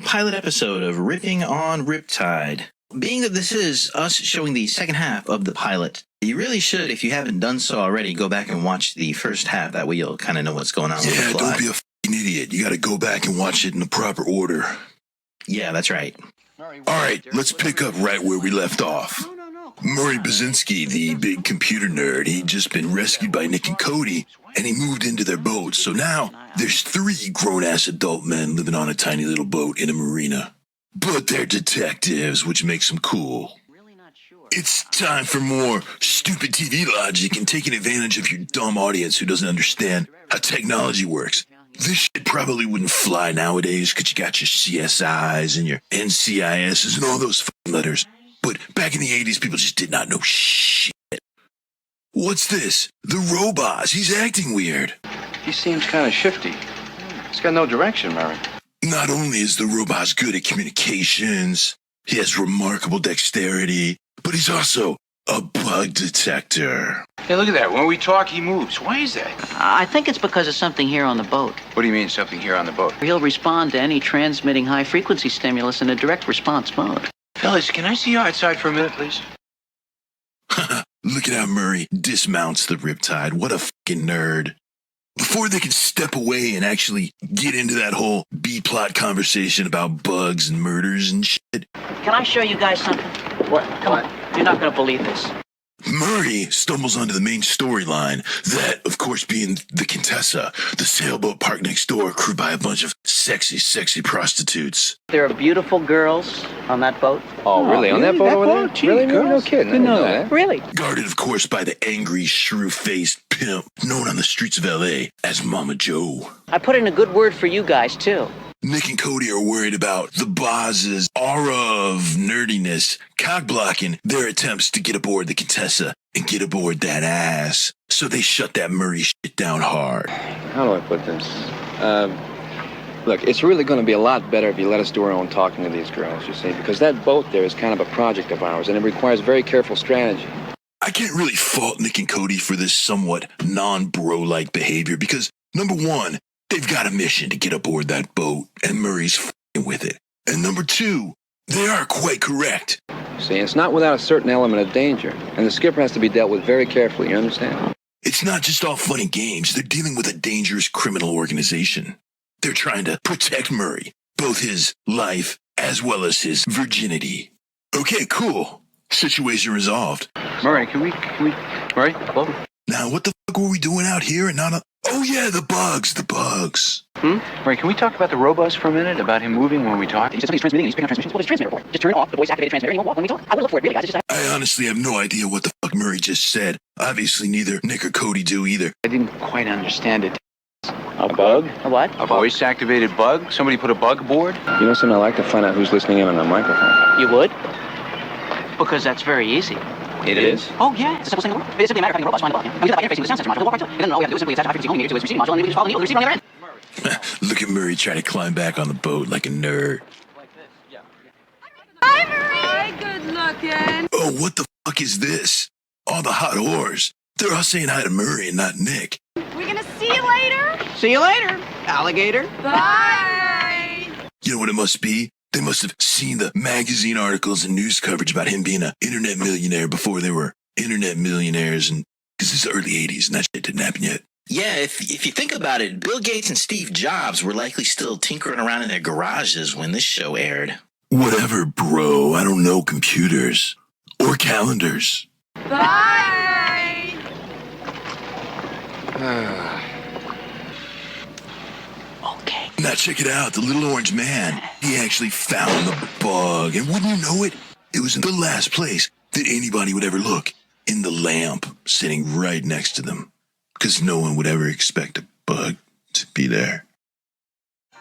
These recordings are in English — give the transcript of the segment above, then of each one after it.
pilot episode of Ripping on Riptide. Being that this is us showing the second half of the pilot, you really should, if you haven't done so already, go back and watch the first half. That way you'll kind of know what's going on with the plot. Don't be a f***ing idiot. You gotta go back and watch it in the proper order. Yeah, that's right. Alright, let's pick up right where we left off. Murray Basinski, the big computer nerd, he'd just been rescued by Nick and Cody, and he moved into their boat. So now, there's 3 grown-ass adult men living on a tiny little boat in a marina. But they're detectives, which makes them cool. It's time for more stupid TV logic and taking advantage of your dumb audience who doesn't understand how technology works. This shit probably wouldn't fly nowadays because you got your CSIs and your NCISs and all those fucking letters. But back in the 80s, people just did not know shit. What's this? The robot. He's acting weird. He seems kind of shifty. He's got no direction, Murray. Not only is the robot good at communications, he has remarkable dexterity, but he's also a bug detector. Hey, look at that. When we talk, he moves. Why is that? I think it's because of something here on the boat. What do you mean, something here on the boat? He'll respond to any transmitting high-frequency stimulus in a direct response mode. Fellas, can I see you outside for a minute, please? Look at how Murray dismounts the Riptide. What a fucking nerd. Before they can step away and actually get into that whole B-plot conversation about bugs and murders and shit, Can I show you guys something? What? Come on. You're not going to believe this. Murray stumbles onto the main storyline, that, of course, being the Contessa, the sailboat parked next door, crewed by a bunch of sexy prostitutes. There are beautiful girls on that boat. Oh, really? On that boat over there? Gee, Really? No girls? kidding. Didn't know that. Really? Guarded, of course, by the angry, shrew-faced pimp known on the streets of L.A. as Mama Joe. I put in a good word for you guys, too. Nick and Cody are worried about the boss's aura of nerdiness cock-blocking their attempts to get aboard the Contessa and get aboard that ass. So they shut that Murray shit down hard. How do I put this? Look, it's really going to be a lot better if you let us do our own talking to these girls, you see, because that boat there is kind of a project of ours, and it requires very careful strategy. I can't really fault Nick and Cody for this somewhat non-bro-like behavior because, number one, they've got a mission to get aboard that boat, and Murray's f***ing with it. And number 2, they are quite correct. See, it's not without a certain element of danger, and the skipper has to be dealt with very carefully, you understand? It's not just all fun and games. They're dealing with a dangerous criminal organization. They're trying to protect Murray, both his life as well as his virginity. Okay, cool. Situation resolved. Murray, can we... Murray, hello? Now, what the fuck were we doing out here and not a... Oh, yeah, the bugs. Murray, can we talk about the robust for a minute? About him moving when we talk? He said somebody's transmitting, he's picking up transmissions. Well, his transmitter board. Just turn it off, the voice-activated transmitter, and he won't walk when we talk. I would look for it, really, guys. I honestly have no idea what the fuck Murray just said. Obviously, neither Nick or Cody do either. I didn't quite understand it. A bug? A what? A voice-activated bug? Somebody put a bug aboard? You know something, I like to find out who's listening in on the microphone. You would? Because that's very easy. It is? Oh, yeah. It's the simplest thing in the world. It's simply a matter of having a robust find the bug. And we do that by interfacing with the sound sensor module. We'll walk right to it. And then all we have to do is simply attach a high-frequency homing meter to its receiving module, and we can just follow the needle to the receiver on the other end. Look at Murray trying to climb back on the boat like a nerd. Hi, Marie! Hi, good looking. Oh, what the fuck is this? All the hot whores. They're all saying hi to Murray and not Nick. We're gonna see you later. See you later, alligator. Bye! You know what it must be? They must have seen the magazine articles and news coverage about him being an internet millionaire before they were internet millionaires, and because it's the early 80s and that shit didn't happen yet. Yeah, if you think about it, Bill Gates and Steve Jobs were likely still tinkering around in their garages when this show aired. Whatever, bro. I don't know computers. Or calendars. Bye! Okay. Now check it out. The little orange man, he actually found the bug. And wouldn't you know it? It was in the last place that anybody would ever look. In the lamp sitting right next to them. Because no one would ever expect a bug to be there.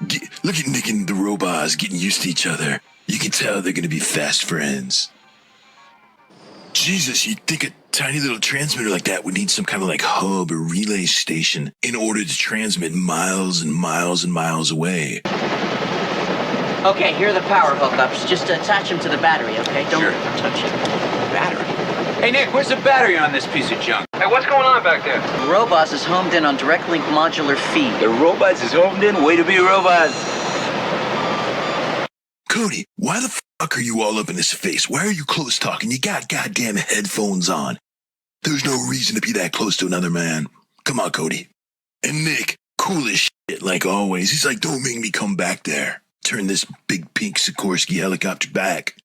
Look at Nick and the robots getting used to each other. You can tell they're going to be fast friends. Jesus, you'd think a tiny little transmitter like that would need some kind of like hub or relay station in order to transmit miles and miles and miles away. Okay, here are the power hookups. Just attach them to the battery, okay? Don't Sure. touch it. Battery? Hey, Nick, where's the battery on this piece of junk? Hey, what's going on back there? The Robots is homed in on direct link modular feed. The robots is homed in? Way to be robots. Cody, why the fuck are you all up in his face? Why are you close talking? You got goddamn headphones on. There's no reason to be that close to another man. Come on, Cody. And Nick, cool as shit, like always. He's like, don't make me come back there. Turn this big pink Sikorsky helicopter back.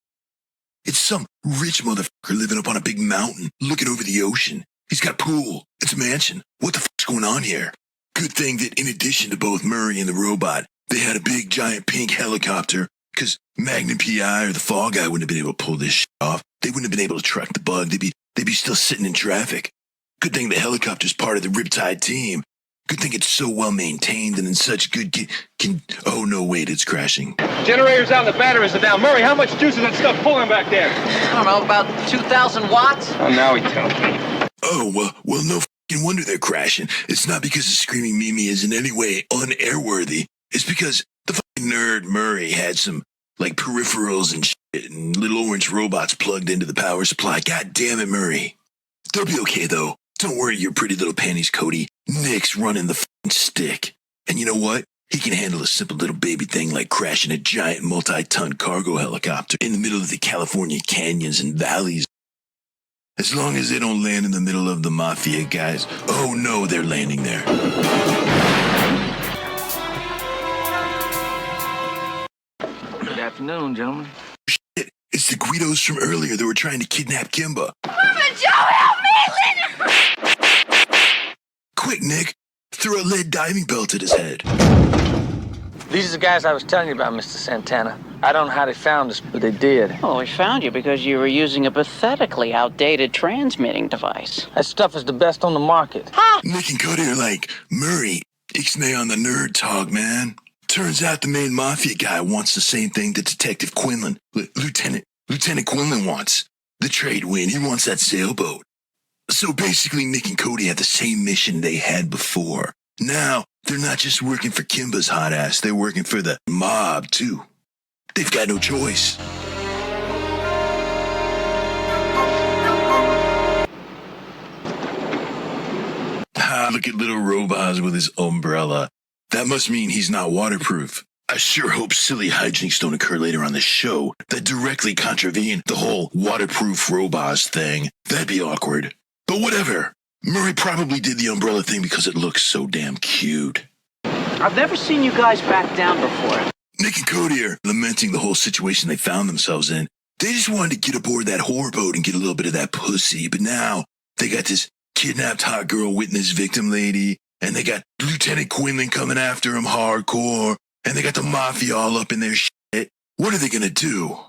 It's some rich motherfucker living up on a big mountain, looking over the ocean. He's got a pool. It's a mansion. What the fuck's going on here? Good thing that in addition to both Murray and the robot, they had a big giant pink helicopter, because Magnum PI or the Fall Guy wouldn't have been able to pull this shit off. They wouldn't have been able to track the bug. They'd be still sitting in traffic. Good thing the helicopter's part of the Riptide team. Good thing it's so well maintained and in such good oh no, wait, it's crashing. Generators out and the batteries are down. Murray, how much juice is that stuff pulling back there? I don't know, about 2,000 watts? Oh, now he tells me. Oh, well, no fucking wonder they're crashing. It's not because the screaming Mimi is in any way unairworthy. It's because the fucking nerd Murray had some, like, peripherals and shit and little orange robots plugged into the power supply. God damn it, Murray. They'll be okay, though. Don't worry your pretty little panties, Cody. Nick's running the fucking stick. And you know what? He can handle a simple little baby thing like crashing a giant multi-ton cargo helicopter in the middle of the California canyons and valleys. As long as they don't land in the middle of the mafia guys. Oh no, they're landing there. Good afternoon, gentlemen. Shit, it's the Guidos from earlier that were trying to kidnap Kimba. Mama Joe, help me! Quick, Nick, throw a lead diving belt at his head. These are the guys I was telling you about, Mr. Santana. I don't know how they found us, but they did. Oh, we found you because you were using a pathetically outdated transmitting device. That stuff is the best on the market. Nick and Cody are like, Murray, ixnay on the nerd talk, man. Turns out the main mafia guy wants the same thing that Detective Quinlan, Lieutenant Quinlan wants. The trade win. He wants that sailboat. So basically, Nick and Cody have the same mission they had before. Now, they're not just working for Kimba's hot ass, they're working for the mob, too. They've got no choice. Look at little Robaz with his umbrella. That must mean he's not waterproof. I sure hope silly hijinks don't occur later on the show that directly contravene the whole waterproof Robaz thing. That'd be awkward. But whatever. Murray probably did the umbrella thing because it looks so damn cute. I've never seen you guys back down before. Nick and Cody are lamenting the whole situation they found themselves in. They just wanted to get aboard that whore boat and get a little bit of that pussy, but now they got this kidnapped hot girl witness victim lady, and they got Lieutenant Quinlan coming after him hardcore, and they got the mafia all up in their shit. What are they gonna do?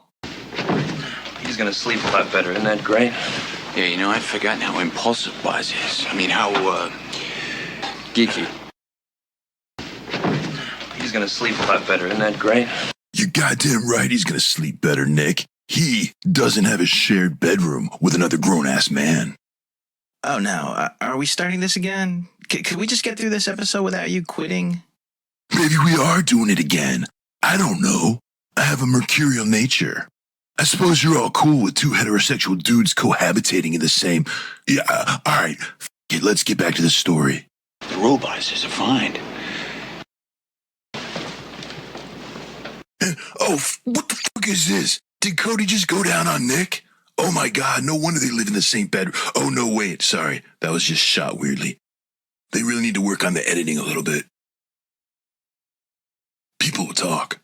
He's gonna sleep a lot better, isn't that great? Yeah, you know, I'd forgotten how impulsive Buzz is. I mean, how, geeky. He's gonna sleep a lot better, isn't that great? You're goddamn right he's gonna sleep better, Nick. He doesn't have a shared bedroom with another grown-ass man. Oh, no. Are we starting this again? Could we just get through this episode without you quitting? Maybe we are doing it again. I don't know. I have a mercurial nature. I suppose you're all cool with two heterosexual dudes cohabitating in the same... Yeah, all right. F it, let's get back to the story. The robots is a find. Oh, what the fuck is this? Did Cody just go down on Nick? Oh my god, no wonder they live in the same bedroom. Oh no, wait, sorry. That was just shot weirdly. They really need to work on the editing a little bit. People will talk.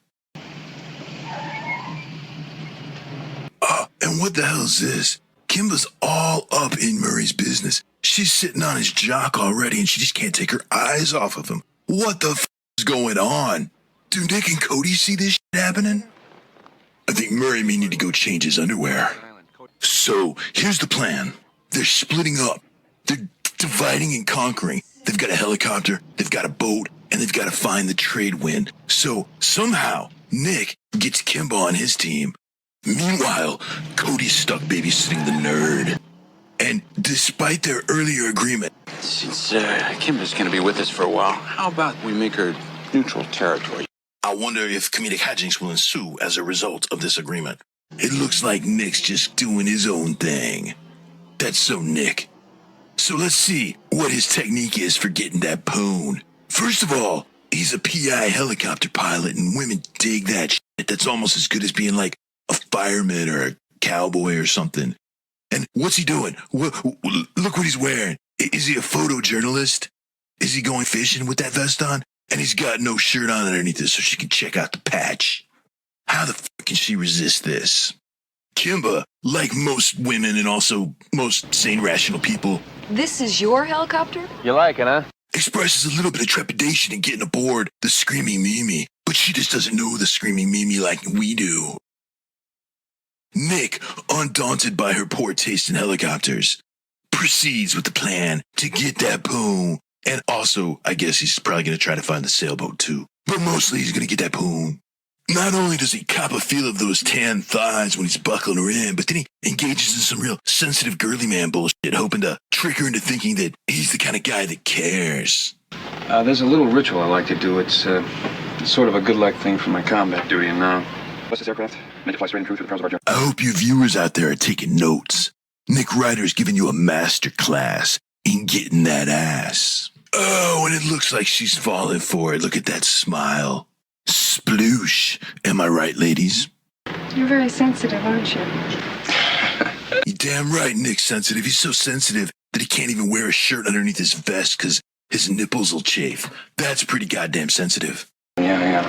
And what the hell is this? Kimba's all up in Murray's business. She's sitting on his jock already and she just can't take her eyes off of him. What the f is going on? Do Nick and Cody see this shit happening? I think Murray may need to go change his underwear. So, here's the plan. They're splitting up. They're dividing and conquering. They've got a helicopter, they've got a boat, and they've got to find the trade wind. So, somehow, Nick gets Kimba on his team. Meanwhile, Cody's stuck babysitting the nerd. And despite their earlier agreement... Since Kimba's gonna be with us for a while, how about we make her neutral territory? I wonder if comedic hijinks will ensue as a result of this agreement. It looks like Nick's just doing his own thing. That's so Nick. So let's see what his technique is for getting that poon. First of all, he's a PI helicopter pilot and women dig that shit. that's almost as good as being like a fireman or a cowboy or something. And what's he doing? Look what he's wearing. Is he a photojournalist? Is he going fishing with that vest on? And he's got no shirt on underneath it so she can check out the patch. How the fuck can she resist this? Kimba, like most women and also most sane, rational people, This is your helicopter? You like it, huh? expresses a little bit of trepidation in getting aboard the Screaming Mimi, but she just doesn't know the Screaming Mimi like we do. Nick, undaunted by her poor taste in helicopters, proceeds with the plan to get that poon. And also, I guess he's probably going to try to find the sailboat too. But mostly he's going to get that poon. Not only does he cop a feel of those tan thighs when he's buckling her in, but then he engages in some real sensitive girly man bullshit, hoping to trick her into thinking that he's the kind of guy that cares. There's a little ritual I like to do. It's sort of a good luck thing for my combat duty. And what's this aircraft? Meant to fly straight and true through the perils of our journey. I hope you viewers out there are taking notes. Nick Ryder's giving you a master class in getting that ass. Oh, and it looks like she's falling for it. Look at that smile. Sploosh. Am I right, ladies? You're very sensitive, aren't you? You damn right Nick's sensitive. He's so sensitive that he can't even wear a shirt underneath his vest because his nipples will chafe. That's pretty goddamn sensitive. Yeah.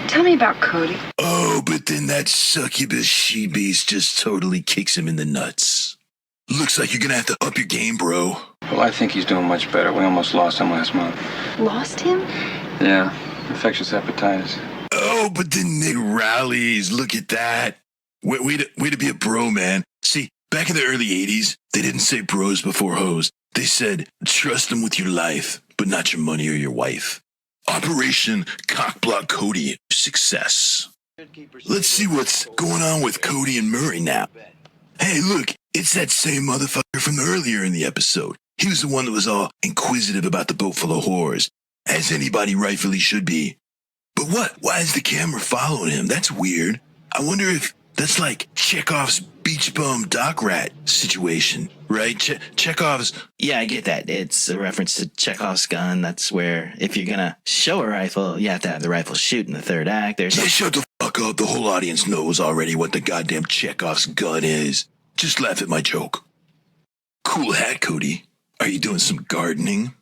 Tell me about Cody. Oh, but then that succubus she-beast just totally kicks him in the nuts. Looks like you're gonna have to up your game, bro. Well, I think he's doing much better. We almost lost him last month. Lost him? Yeah, infectious hepatitis. Oh, but then Nick rallies. Look at that. Way to be a bro, man. See, back in the early 80s, they didn't say bros before hoes. They said, trust them with your life, but not your money or your wife. Operation Cockblock Cody. Success. Let's see what's going on with Cody and Murray now. Hey, look, it's that same motherfucker from earlier in the episode. He was the one that was all inquisitive about the boat full of whores, as anybody rightfully should be. But what? Why is the camera following him? That's weird. I wonder if that's like Chekhov's beach bum dock rat situation, right? Chekhov's... Yeah, I get that. It's a reference to Chekhov's gun. That's where if you're going to show a rifle, you have to have the rifle shoot in the third act. Yeah, shut the fuck up. The whole audience knows already what the goddamn Chekhov's gun is. Just laugh at my joke. Cool hat, Cody. Are you doing some gardening?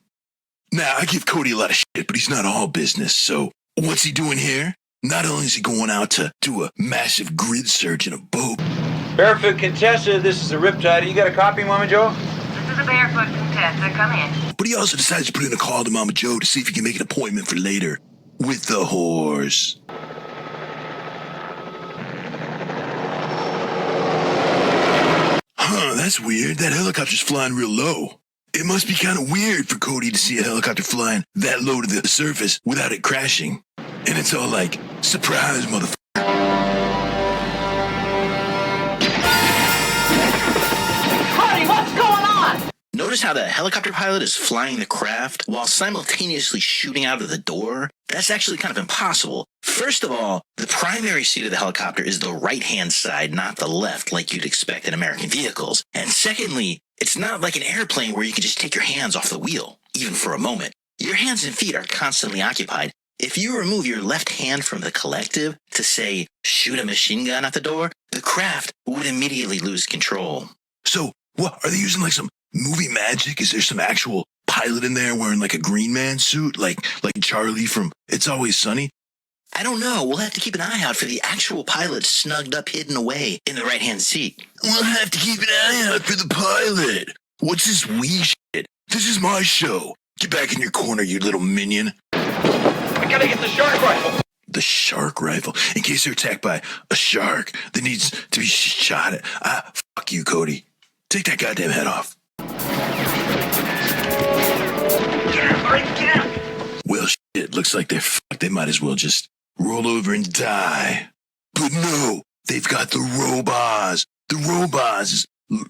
Nah, I give Cody a lot of shit, but he's not all business, so what's he doing here? Not only is he going out to do a massive grid search in a boat. Barefoot Contessa, this is the Riptide. You got a copy, Mama Joe? This is a barefoot Contessa. Come in. But he also decides to put in a call to Mama Joe to see if he can make an appointment for later with the whores. Huh, that's weird. That helicopter's flying real low. It must be kind of weird for Cody to see a helicopter flying that low to the surface without it crashing. And it's all like, surprise, motherfucker. Cody, what's going on? Notice how the helicopter pilot is flying the craft while simultaneously shooting out of the door? That's actually kind of impossible. First of all, the primary seat of the helicopter is the right-hand side, not the left, like you'd expect in American vehicles. And secondly, it's not like an airplane where you can just take your hands off the wheel, even for a moment. Your hands and feet are constantly occupied. If you remove your left hand from the collective to, say, shoot a machine gun at the door, the craft would immediately lose control. So, what, are they using like some movie magic? Is there some actual pilot in there wearing like a Green Man suit, like Charlie from It's Always Sunny? I don't know. We'll have to keep an eye out for the actual pilot snugged up hidden away in the right-hand seat. We'll have to keep an eye out for the pilot. What's this wee shit? This is my show. Get back in your corner, you little minion. We gotta get the shark rifle. The shark rifle, in case they're attacked by a shark that needs to be shot at. Fuck you, Cody. Take that goddamn head off. Well, shit, looks like they're fucked. They might as well just roll over and die. But no, they've got the robots. The robots is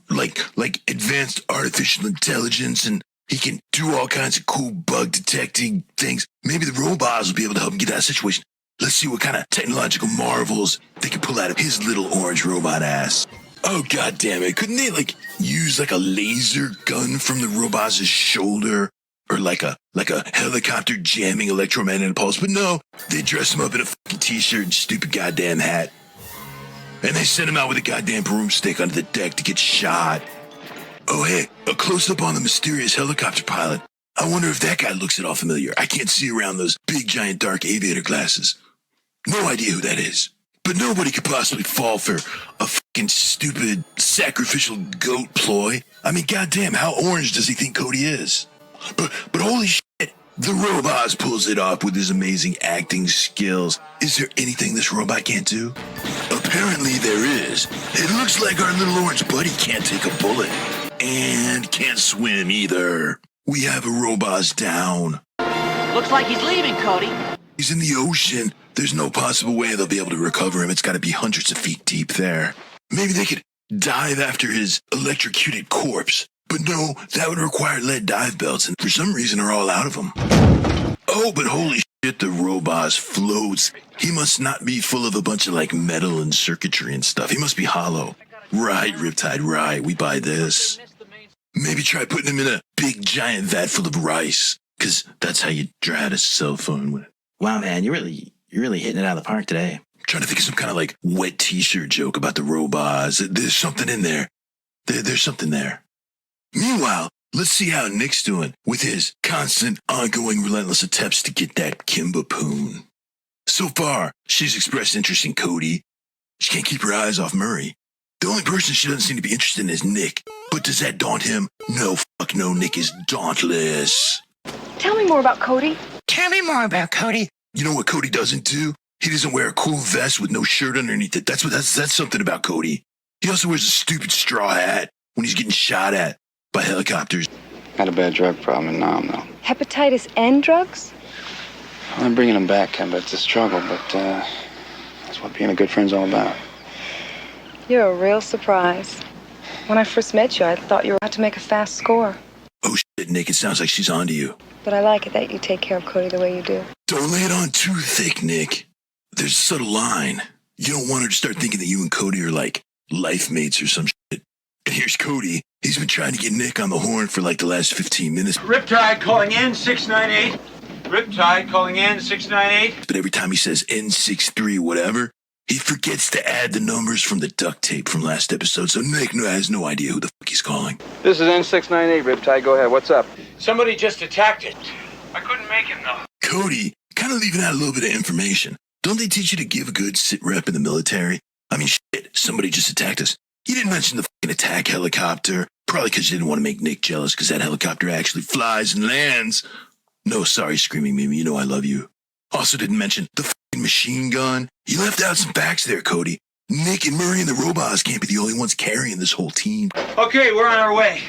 like advanced artificial intelligence, and he can do all kinds of cool bug detecting things. Maybe the robots will be able to help him get out of that situation. Let's see what kind of technological marvels they can pull out of his little orange robot ass. Oh, god damn it. Couldn't they, use a laser gun from the robot's shoulder Or like a helicopter jamming electromagnetic pulse. But no, they dress him up in a fucking t-shirt and stupid goddamn hat. And they send him out with a goddamn broomstick under the deck to get shot. Oh, hey, a close-up on the mysterious helicopter pilot. I wonder if that guy looks at all familiar. I can't see around those big, giant, dark aviator glasses. No idea who that is. But nobody could possibly fall for a fucking stupid sacrificial goat ploy. I mean, goddamn, how orange does he think Cody is? But holy shit, the robot pulls it off with his amazing acting skills. Is there anything this robot can't do? Apparently there is. It looks like our little orange buddy can't take a bullet. And can't swim either. We have a robot down. Looks like he's leaving, Cody. He's in the ocean. There's no possible way they'll be able to recover him. It's got to be hundreds of feet deep there. Maybe they could dive after his electrocuted corpse. But no, that would require lead dive belts, and for some reason are all out of them. Oh, but holy shit, the robot floats. He must not be full of a bunch of like metal and circuitry and stuff. He must be hollow. Right, Riptide, right. We buy this. Maybe try putting him in a big giant vat full of rice, because that's how you dry out a cell phone with it. Wow, man, you're really hitting it out of the park today. I'm trying to think of some kind of like wet t-shirt joke about the robots. There's something in there. There's something there. Meanwhile, let's see how Nick's doing with his constant, ongoing, relentless attempts to get that Kimba poon. So far, she's expressed interest in Cody. She can't keep her eyes off Murray. The only person she doesn't seem to be interested in is Nick. But does that daunt him? No, fuck no, Nick is dauntless. Tell me more about Cody. Tell me more about Cody. You know what Cody doesn't do? He doesn't wear a cool vest with no shirt underneath it. That's something about Cody. He also wears a stupid straw hat when he's getting shot at by helicopters. Had a bad drug problem in Nam, though. Hepatitis and drugs? I'm bringing him back, Kimba. It's a struggle, but that's what being a good friend's all about. You're a real surprise. When I first met you, I thought you were about to make a fast score. Oh shit, Nick, it sounds like she's onto you. But I like it that you take care of Cody the way you do. Don't lay it on too thick, Nick. There's a subtle line. You don't want her to start thinking that you and Cody are like life mates or some shit. And here's Cody. He's been trying to get Nick on the horn for like the last 15 minutes. Riptide calling in 698. Riptide calling in 698. But every time he says N63 whatever, he forgets to add the numbers from the duct tape from last episode, so Nick has no idea who the fuck he's calling. This is N698, Riptide. Go ahead. What's up? Somebody just attacked it. I couldn't make him though. Cody, kind of leaving out a little bit of information. Don't they teach you to give a good sit rep in the military? I mean, shit, somebody just attacked us. You didn't mention the fucking attack helicopter. Probably because you didn't want to make Nick jealous because that helicopter actually flies and lands. No, sorry, Screaming Mimi, you know I love you. Also didn't mention the fucking machine gun. You left out some facts there, Cody. Nick and Murray and the robots can't be the only ones carrying this whole team. Okay, we're on our way.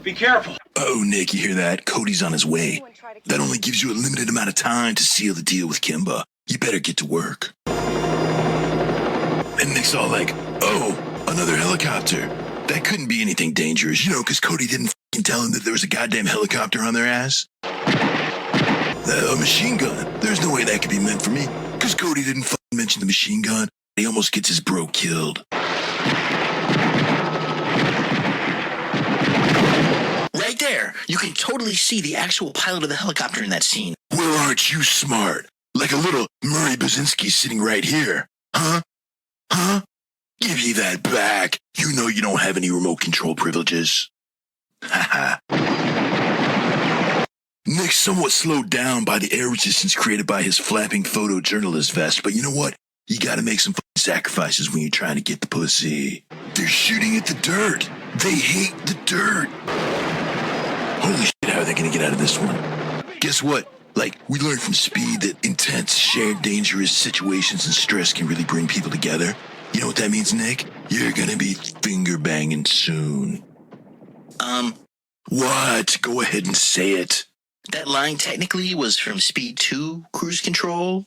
Be careful. Oh, Nick, you hear that? Cody's on his way. That only gives you a limited amount of time to seal the deal with Kimba. You better get to work. And Nick's all like, oh, another helicopter. That couldn't be anything dangerous, because Cody didn't fucking tell him that there was a goddamn helicopter on their ass. A machine gun. There's no way that could be meant for me, because Cody didn't fucking mention the machine gun. He almost gets his bro killed. Right there, you can totally see the actual pilot of the helicopter in that scene. Well, aren't you smart? Like a little Murray Basinski sitting right here. Huh? Huh? Give you that back. You know you don't have any remote control privileges. Haha. Nick's somewhat slowed down by the air resistance created by his flapping photojournalist vest, but you know what? You gotta make some fucking sacrifices when you're trying to get the pussy. They're shooting at the dirt. They hate the dirt. Holy shit, how are they gonna get out of this one? Guess what? We learned from Speed that intense, shared, dangerous situations and stress can really bring people together. You know what that means, Nick? You're gonna be finger banging soon. What? Go ahead and say it. That line technically was from Speed 2, Cruise Control.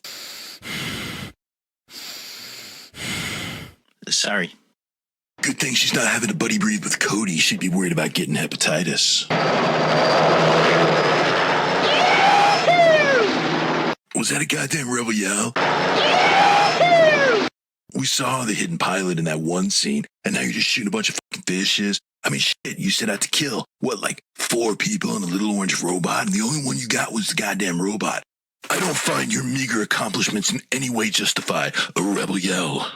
Sorry. Good thing she's not having to buddy breathe with Cody. She'd be worried about getting hepatitis. Was that a goddamn rebel yell? We saw the hidden pilot in that one scene, and now you're just shooting a bunch of fucking fishes. I mean, shit, you set out to kill, what, like 4 people and a little orange robot, and the only one you got was the goddamn robot. I don't find your meager accomplishments in any way justify a rebel yell.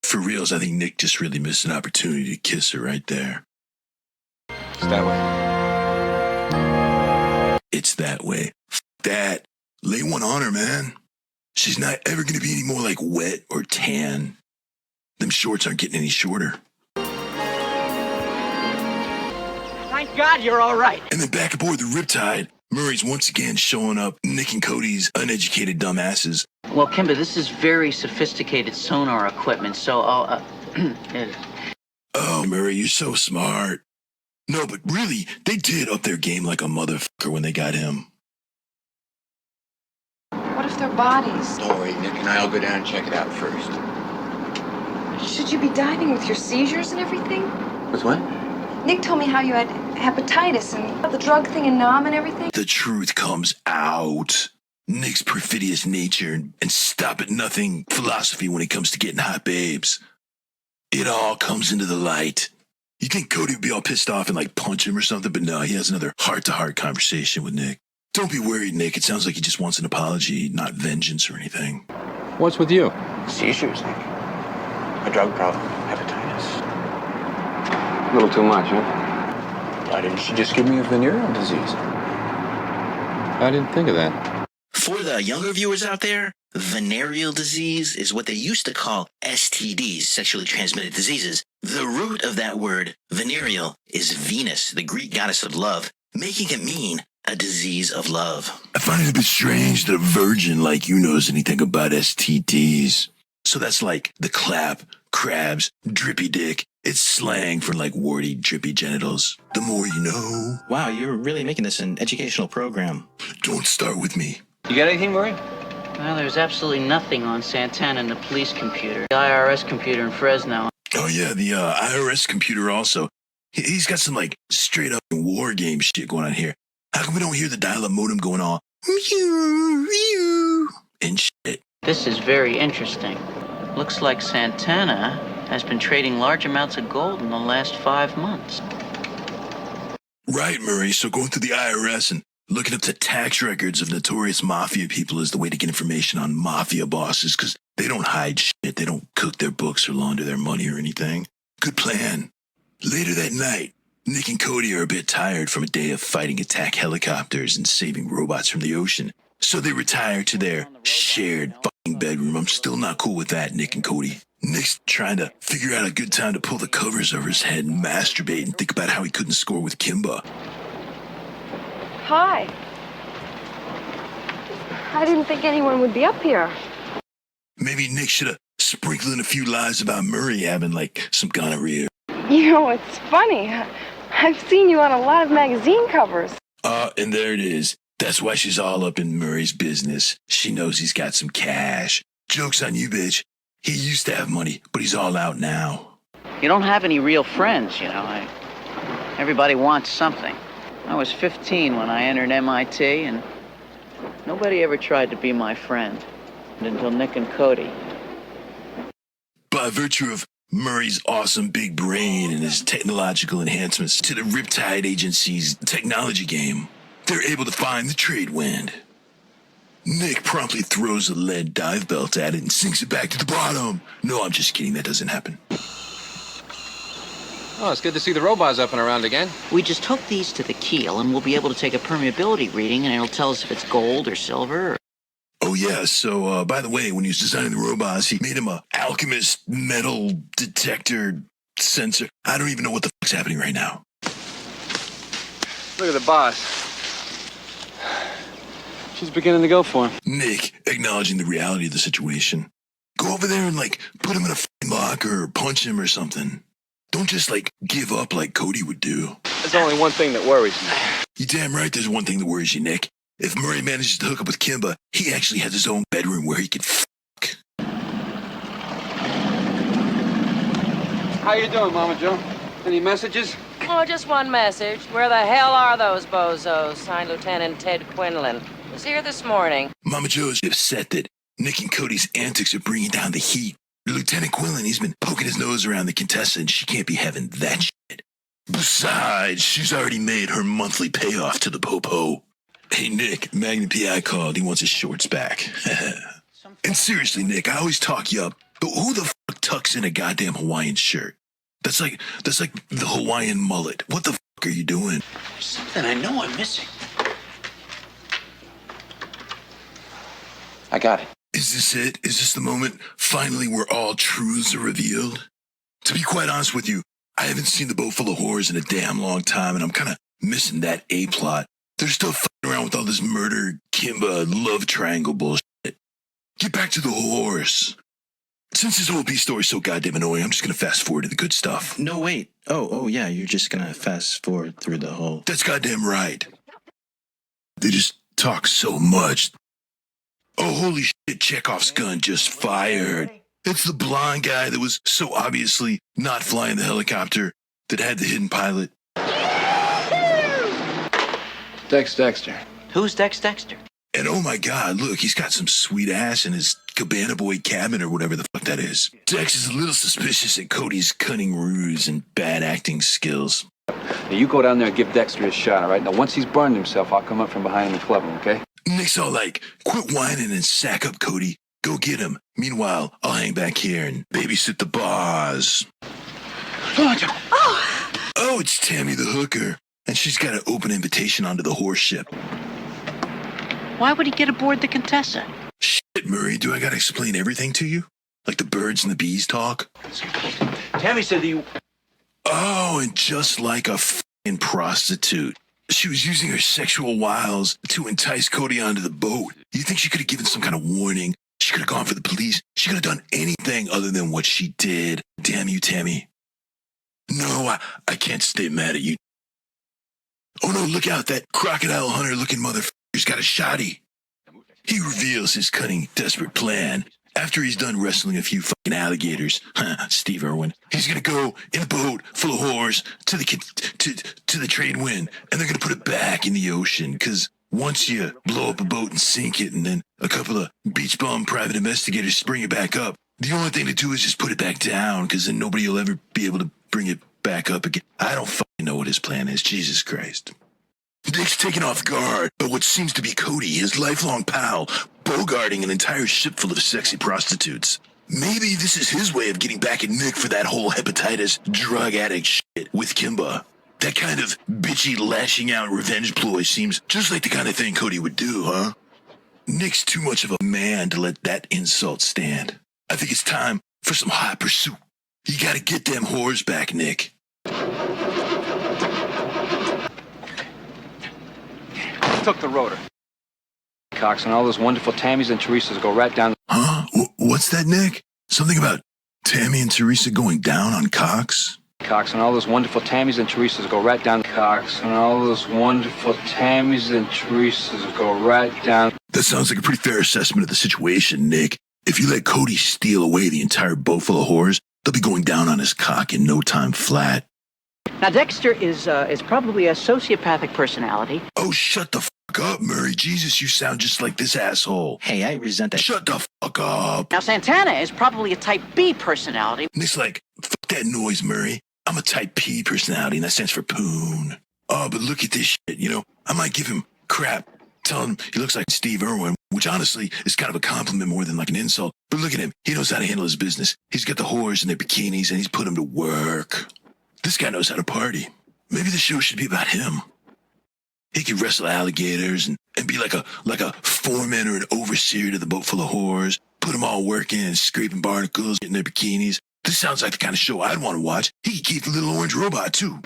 For reals, I think Nick just really missed an opportunity to kiss her right there. It's that way. It's that way. F that. Lay one on her, man. She's not ever gonna be any more like wet or tan. Them shorts aren't getting any shorter. Thank God you're all right. And then back aboard the Riptide, Murray's once again showing up Nick and Cody's uneducated dumbasses. Well, Kimber, this is very sophisticated sonar equipment, so I'll, Oh, Murray, you're so smart. No, but really, they did up their game like a motherfucker when they got him. What if they're bodies? Don't worry, Nick and I'll go down and check it out first. Should you be diving with your seizures and everything? With what? Nick told me how you had hepatitis and the drug thing in Nam and everything. The truth comes out. Nick's perfidious nature and stop-at-nothing philosophy when it comes to getting hot babes. It all comes into the light. You think Cody would be all pissed off and like punch him or something, but no, he has another heart-to-heart conversation with Nick. Don't be worried, Nick. It sounds like he just wants an apology, not vengeance or anything. What's with you? Seizures, Nick. A drug problem. Hepatitis. A little too much, huh? Why didn't she just give me a venereal disease? I didn't think of that. For the younger viewers out there, venereal disease is what they used to call STDs, sexually transmitted diseases. The root of that word, venereal, is Venus, the Greek goddess of love, making it mean a disease of love. I find it a bit strange that a virgin like you knows anything about STDs. So that's like the clap, crabs, drippy dick. It's slang for like warty, drippy genitals. The more you know. Wow, you're really making this an educational program. Don't start with me. You got anything, Murray? well, there's absolutely nothing on Santana and the police computer. The IRS computer in Fresno. Oh yeah, the IRS computer also. He's got some like straight up war game shit going on here. How come we don't hear the dial-up modem going on and shit? This is very interesting. Looks like Santana has been trading large amounts of gold in the last 5 months. Right, Murray. So going through the IRS and looking up the tax records of notorious mafia people is the way to get information on mafia bosses, because they don't hide shit. They don't cook their books or launder their money or anything. Good plan. Later that night, Nick and Cody are a bit tired from a day of fighting attack helicopters and saving robots from the ocean. So they retire to their shared fucking bedroom. I'm still not cool with that, Nick and Cody. Nick's trying to figure out a good time to pull the covers over his head and masturbate and think about how he couldn't score with Kimba. Hi. I didn't think anyone would be up here. Maybe Nick should have sprinkled in a few lies about Murray having, like, some gonorrhea. You know, it's funny. I've seen you on a lot of magazine covers. And there it is. That's why she's all up in Murray's business. She knows he's got some cash. Joke's on you, bitch. He used to have money, but he's all out now. You don't have any real friends, you know. Everybody wants something. I was 15 when I entered MIT, and nobody ever tried to be my friend until Nick and Cody. By virtue of Murray's awesome big brain and his technological enhancements to the Riptide Agency's technology game, they're able to find the trade wind. Nick promptly throws a lead dive belt at it and sinks it back to the bottom. No, I'm just kidding. That doesn't happen. Oh, it's good to see the robots up and around again. We just hook these to the keel, and we'll be able to take a permeability reading, and it'll tell us if it's gold or silver. Oh, yeah. So, by the way, when he was designing the robots, he made him a alchemist metal detector sensor. I don't even know what the fuck's happening right now. Look at the boss. She's beginning to go for him. Nick, acknowledging the reality of the situation. Go over there and, like, put him in a fucking locker or punch him or something. Don't just, like, give up like Cody would do. There's only one thing that worries me. You're damn right there's one thing that worries you, Nick. If Murray manages to hook up with Kimba, he actually has his own bedroom where he could fuck. How you doing, Mama Joe? Any messages? Oh, just one message. Where the hell are those bozos? Signed Lieutenant Ted Quinlan. Was here this morning. Mama Joe's upset that Nick and Cody's antics are bringing down the heat. Lieutenant Quillen, he's been poking his nose around the Contessa, and she can't be having that shit. Besides, she's already made her monthly payoff to the Popo. Hey, Nick, Magnum PI called. He wants his shorts back. And seriously, Nick, I always talk you up, but who the fuck tucks in a goddamn Hawaiian shirt? That's like the Hawaiian mullet. What the fuck are you doing? There's something I know I'm missing. I got it. Is this it? Is this the moment finally where all truths are revealed? To be quite honest with you, I haven't seen The Boat Full of Whores in a damn long time, and I'm kind of missing that A-plot. They're still fucking around with all this murder, Kimba, love triangle bullshit. Get back to the horse. Since this OP story's so goddamn annoying, I'm just gonna fast forward to the good stuff. No, wait. Oh, yeah, you're just gonna fast forward through the whole... That's goddamn right. They just talk so much. Oh, holy shit, Chekhov's gun just fired. It's the blonde guy that was so obviously not flying the helicopter that had the hidden pilot. Dexter. Who's Dexter? And oh my god, look, he's got some sweet ass in his Cabana Boy cabin or whatever the fuck that is. Dex is a little suspicious at Cody's cunning ruse and bad acting skills. Now you go down there and give Dexter a shot, all right? Now once he's burned himself, I'll come up from behind him and club him, okay? Nick's all like, quit whining and sack up, Cody. Go get him. Meanwhile, I'll hang back here and babysit the boss. Oh, it's Tammy the hooker. And she's got an open invitation onto the horse ship. Why would he get aboard the Contessa? Shit, Murray, do I gotta explain everything to you? Like the birds and the bees talk? Tammy said that you... Oh, and just like a f***ing prostitute. She was using her sexual wiles to entice Cody onto the boat. You think she could have given some kind of warning? She could have gone for the police. She could have done anything other than what she did. Damn you, Tammy. No, I can't stay mad at you. Oh no, look out, that crocodile hunter-looking motherfucker's got a shotty. He reveals his cunning, desperate plan. After he's done wrestling a few fucking alligators, Steve Irwin, he's gonna go in a boat full of whores to the trade wind, and they're gonna put it back in the ocean, because once you blow up a boat and sink it, and then a couple of beach bum private investigators spring it back up, the only thing to do is just put it back down, because then nobody will ever be able to bring it back up again. I don't fucking know what his plan is, Jesus Christ. Nick's taken off guard by what seems to be Cody, his lifelong pal, bogarting an entire ship full of sexy prostitutes. Maybe this is his way of getting back at Nick for that whole hepatitis drug addict shit with Kimba. That kind of bitchy lashing out revenge ploy seems just like the kind of thing Cody would do, huh? Nick's too much of a man to let that insult stand. I think it's time for some hot pursuit. You gotta get them whores back, Nick. Took the rotor. Cox and all those wonderful Tammys and Teresas go right down. Huh? What's that, Nick? Something about Tammy and Teresa going down on Cox? Cox and all those wonderful Tammys and Teresas go right down. Cox and all those wonderful Tammys and Teresas go right down. That sounds like a pretty fair assessment of the situation, Nick. If you let Cody steal away the entire boat full of whores, they'll be going down on his cock in no time flat. Now, Dexter is probably a sociopathic personality. Oh, shut the fuck up, Murray. Jesus, you sound just like this asshole. Hey, I resent that. Shut the fuck up. Now, Santana is probably a type B personality. Nick's like, fuck that noise, Murray. I'm a type P personality, and that stands for poon. Oh, but look at this shit, you know? I might give him crap. Tell him he looks like Steve Irwin, which honestly is kind of a compliment more than like an insult. But look at him. He knows how to handle his business. He's got the whores in their bikinis, and he's put them to work. This guy knows how to party. Maybe the show should be about him. He could wrestle alligators and be like a foreman or an overseer to the boat full of whores. Put them all working and scraping barnacles, getting their bikinis. This sounds like the kind of show I'd want to watch. He could keep the little orange robot, too.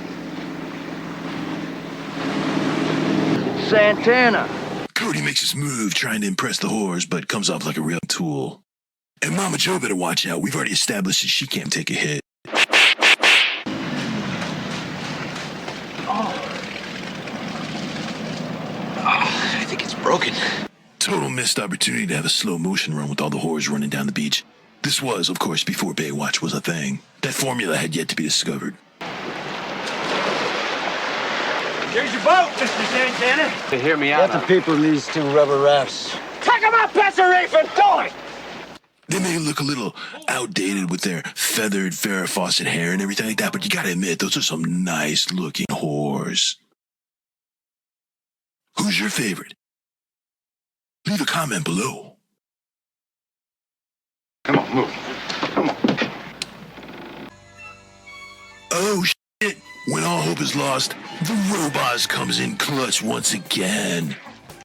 Santana. Cody makes his move trying to impress the whores, but comes off like a real tool. And Mama Joe better watch out. We've already established that she can't take a hit. I think it's broken. Total missed opportunity to have a slow motion run with all the whores running down the beach. This was, of course, before Baywatch was a thing. That formula had yet to be discovered. Here's your boat, Mr. Santana. To hear me out. Get the people in these two rubber rafts. Take them up, Pastor Reef, and do it! They may look a little outdated with their feathered Farrah Fawcett hair and everything like that, but you gotta admit, those are some nice-looking whores. Who's your favorite? Leave a comment below. Come on, move. Come on. Oh, shit. When all hope is lost, the Robot comes in clutch once again.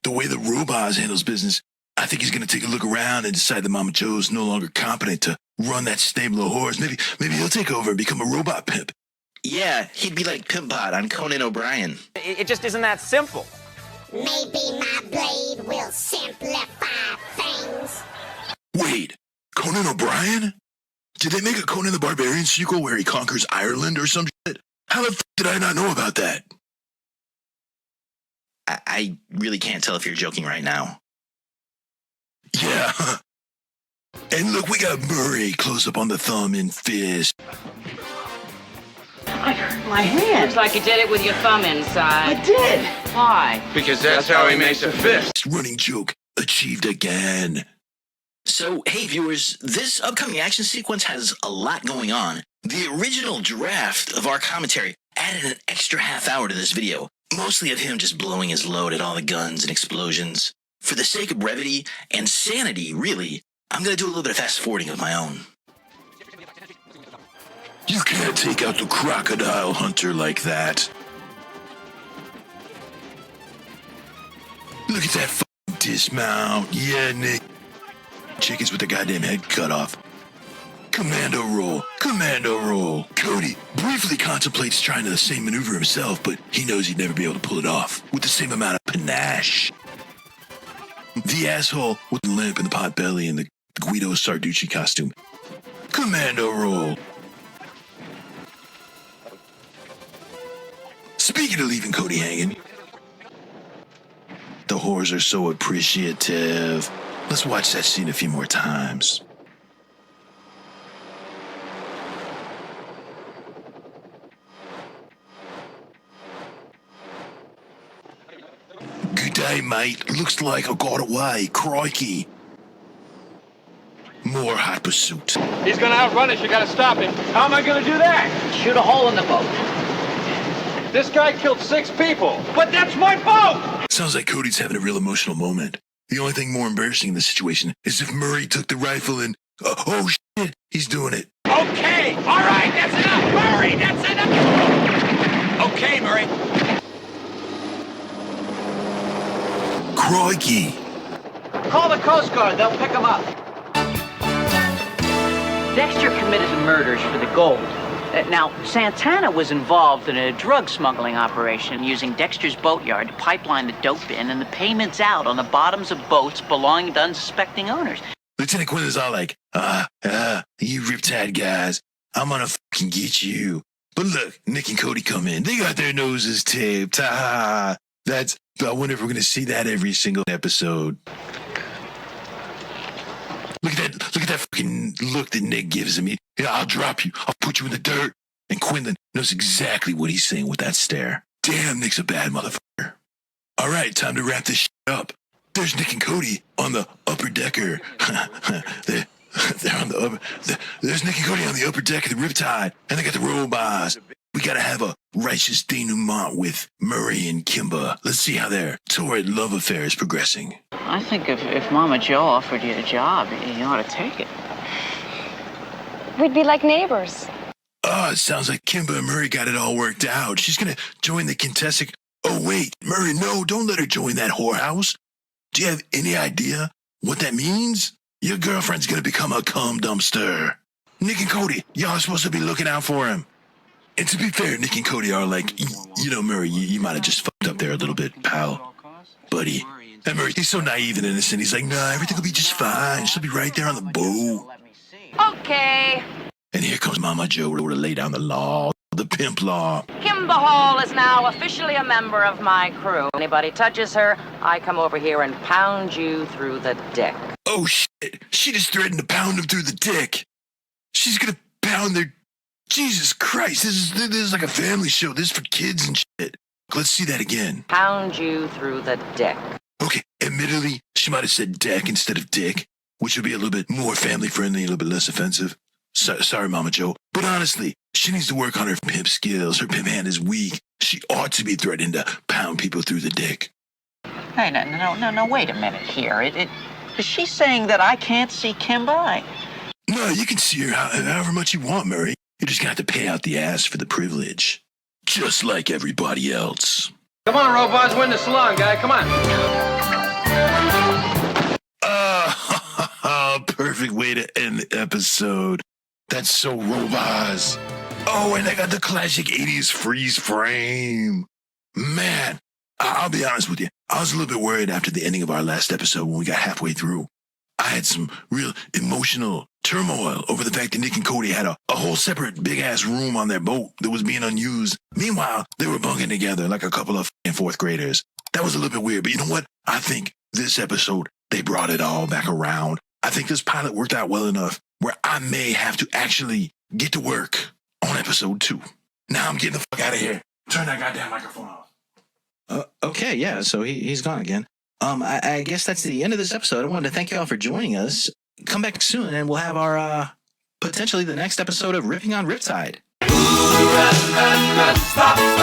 The way the Robot handles business, I think he's going to take a look around and decide that Mama Joe's no longer competent to run that stable of whores. Maybe he'll take over and become a robot pimp. Yeah, he'd be like Pimp Bot on Conan O'Brien. It just isn't that simple. Maybe my blade will simplify things. Wait, Conan O'Brien? Did they make a Conan the Barbarian sequel where he conquers Ireland or some shit? How the f*** did I not know about that? I really can't tell if you're joking right now. Yeah. And look, we got Murray close up on the thumb and fist. I hurt my hand. Looks like you did it with your thumb inside. I did. Why? Because that's how he makes a fist. Running joke achieved again. So, hey viewers, this upcoming action sequence has a lot going on. The original draft of our commentary added an extra half hour to this video, mostly of him just blowing his load at all the guns and explosions. For the sake of brevity and sanity, really, I'm going to do a little bit of fast forwarding of my own. You can't take out the crocodile hunter like that. Look at that f***ing dismount. Yeah, Nick. Chickens with their goddamn head cut off. Commando roll. Commando roll. Cody briefly contemplates trying the same maneuver himself, but he knows he'd never be able to pull it off with the same amount of panache. The asshole with the limp and the pot belly and the Guido Sarducci costume. Commando roll. Speaking of leaving Cody hanging, the whores are so appreciative. Let's watch that scene a few more times. Good day, mate. Looks like I got away. Crikey. More hot pursuit. He's gonna outrun us. You gotta stop him. How am I gonna do that? Shoot a hole in the boat. This guy killed 6 people. But that's my boat! Sounds like Cody's having a real emotional moment. The only thing more embarrassing in this situation is if Murray took the rifle and... oh, shit, he's doing it. Okay, all right, that's enough, Murray, that's enough. Okay, Murray. Crikey. Call the Coast Guard. They'll pick him up. Dexter committed the murders for the gold. Now, Santana was involved in a drug smuggling operation using Dexter's boatyard to pipeline the dope in and the payments out on the bottoms of boats belonging to unsuspecting owners. Lieutenant Quinn is all like, you Riptide guys, I'm gonna fucking get you. But look, Nick and Cody come in. They got their noses taped. I wonder if we're gonna see that every single episode. Look at that fucking look that Nick gives him. Yeah, I'll drop you. I'll put you in the dirt. And Quinlan knows exactly what he's saying with that stare. Damn, Nick's a bad motherfucker. All right, time to wrap this shit up. There's Nick and Cody on the upper decker. They're on the upper... There's Nick and Cody on the upper deck of the Riptide, and they got the robots. We gotta have a righteous denouement with Murray and Kimba. Let's see how their torrid love affair is progressing. I think if Mama Joe offered you a job, you ought to take it. We'd be like neighbors. Oh, it sounds like Kimba and Murray got it all worked out. She's gonna join the contestant. Oh, wait, Murray, no, don't let her join that whorehouse. Do you have any idea what that means? Your girlfriend's gonna become a cum dumpster. Nick and Cody, y'all are supposed to be looking out for him. And to be fair, Nick and Cody are like, you know, Murray, you might have just fucked up there a little bit, pal. Buddy. And Murray, he's so naive and innocent. He's like, nah, everything will be just fine. She'll be right there on the boat. Okay. And here comes Mama Joe to lay down the law, the pimp law. Kimba Hall is now officially a member of my crew. Anybody touches her, I come over here and pound you through the dick. Oh, shit. She just threatened to pound him through the dick. She's gonna pound their... Jesus Christ, this is like a family show. This is for kids and shit. Let's see that again. Pound you through the dick. Okay, admittedly, she might have said deck instead of dick, which would be a little bit more family friendly, a little bit less offensive. Sorry, Mama Joe. But honestly, she needs to work on her pimp skills. Her pimp hand is weak. She ought to be threatened to pound people through the dick. Hey, no, wait a minute here. Is she saying that I can't see Kimba? No, you can see her however much you want, Murray. You're just gonna have to pay out the ass for the privilege. Just like everybody else. Come on, robots, win the salon, guy. Come on. Perfect way to end the episode. That's so robots. Oh, and I got the classic 80s freeze frame. Man, I'll be honest with you. I was a little bit worried after the ending of our last episode when we got halfway through. I had some real emotional turmoil over the fact that Nick and Cody had a whole separate big-ass room on their boat that was being unused. Meanwhile, they were bunking together like a couple of fourth graders. That was a little bit weird, but you know what? I think this episode, they brought it all back around. I think this pilot worked out well enough where I may have to actually get to work on episode 2. Now I'm getting the fuck out of here. Turn that goddamn microphone off. Okay, yeah, so he's gone again. I guess that's the end of this episode. I wanted to thank you all for joining us. Come back soon, and we'll have our, potentially the next episode of Ripping on Riptide. Ooh, stop.